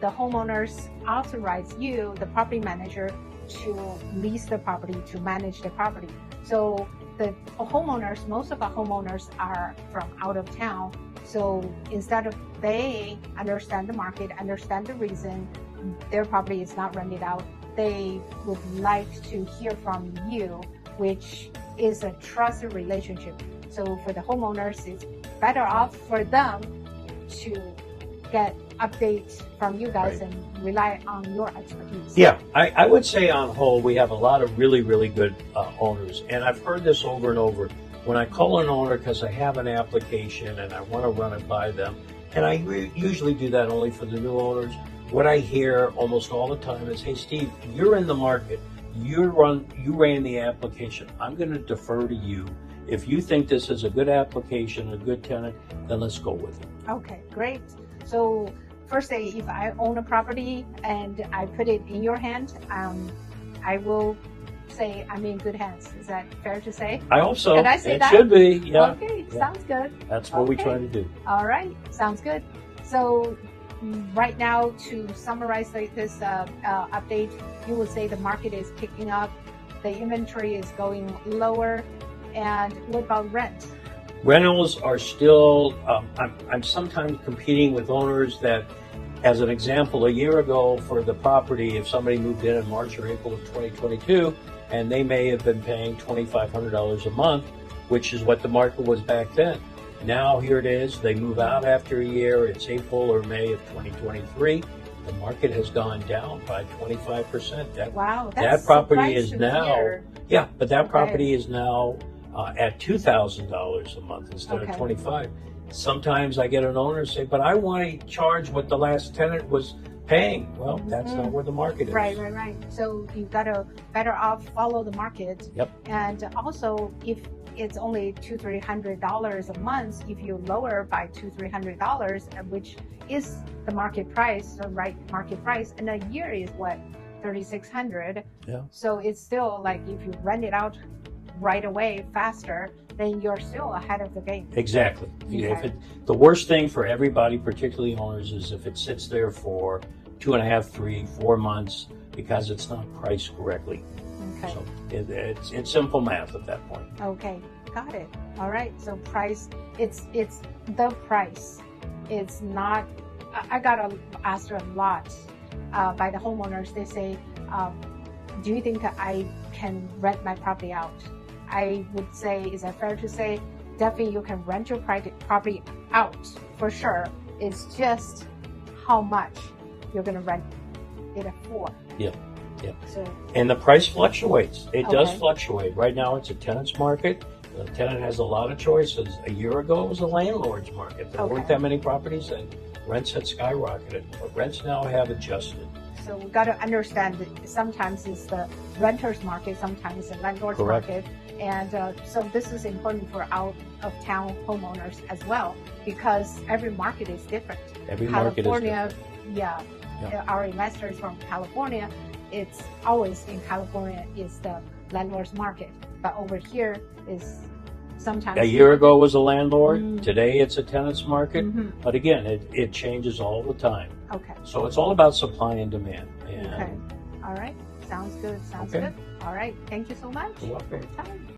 the homeowners authorize you, the property manager, to lease the property, to manage the property. So the homeowners, most of our homeowners are from out of town. So instead of they understand the market, understand the reason their property is not rented out, they would like to hear from you, which is a trusted relationship. So for the homeowners, it's better off for them to get updates from you guys and rely on your expertise. Yeah, I would say on whole, we have a lot of really, really good owners. And I've heard this over and over. When I call an owner because I have an application and I want to run it by them, and I usually do that only for the new owners, what I hear almost all the time is, hey, Steve, you're in the market. You ran the application. I'm going to defer to you. If you think this is a good application, a good tenant, then let's go with it. Okay, great. So first say, if I own a property and I put it in your hand, I will say I'm in good hands. Is that fair to say? I hope so. Can I say that? It should be, yeah. Okay, yeah. Sounds good. That's what we try to do. All right, sounds good. So right now, to summarize this update, you would say the market is picking up, the inventory is going lower, and what about rent? Rentals are still, I'm sometimes competing with owners that, as an example, a year ago for the property, if somebody moved in March or April of 2022, and they may have been paying $2,500 a month, which is what the market was back then. Now here it is, they move out after a year, it's April or May of 2023. The market has gone down by 25%. Wow, that property is now, hear. yeah, but that property is now at $2,000 a month instead of $25,000. Sometimes I get an owner say, but I want to charge what the last tenant was paying. Well, that's not where the market is. Right. So you gotta better off follow the market. Yep. And also, if it's only $200-300 a month, if you lower by $200-300, which is the market price, the right market price, and a year is what, $3,600. Yeah. So it's still like if you rent it out right away faster, then you're still ahead of the game. Exactly. Okay. The worst thing for everybody, particularly owners, is if it sits there for 2.5, 3, 4 months because it's not priced correctly. Okay. So it's simple math at that point. Okay, got it. All right. So price, it's the price. It's not. I got asked a lot by the homeowners. They say, "Do you think I can rent my property out?" I would say, is that fair to say? Definitely, you can rent your property out for sure. It's just how much you're going to rent it for. Yeah. Yeah. So, and the price fluctuates. It does fluctuate. Right now, it's a tenant's market. The tenant has a lot of choices. A year ago, it was a landlord's market. There weren't that many properties, and rents had skyrocketed. But rents now have adjusted. So we got to understand that sometimes it's the renter's market, sometimes the landlord's market. And so this is important for out-of-town homeowners as well, because every market is different. Every market is different. Our investors from California, it's always in California is the landlord's market. But over here is sometimes... A year ago was a landlord. Today it's a tenant's market. But again, it changes all the time. Okay. So it's all about supply and demand. And okay. All right. Sounds good. Sounds good. All right. Thank you so much You're welcome. for your time.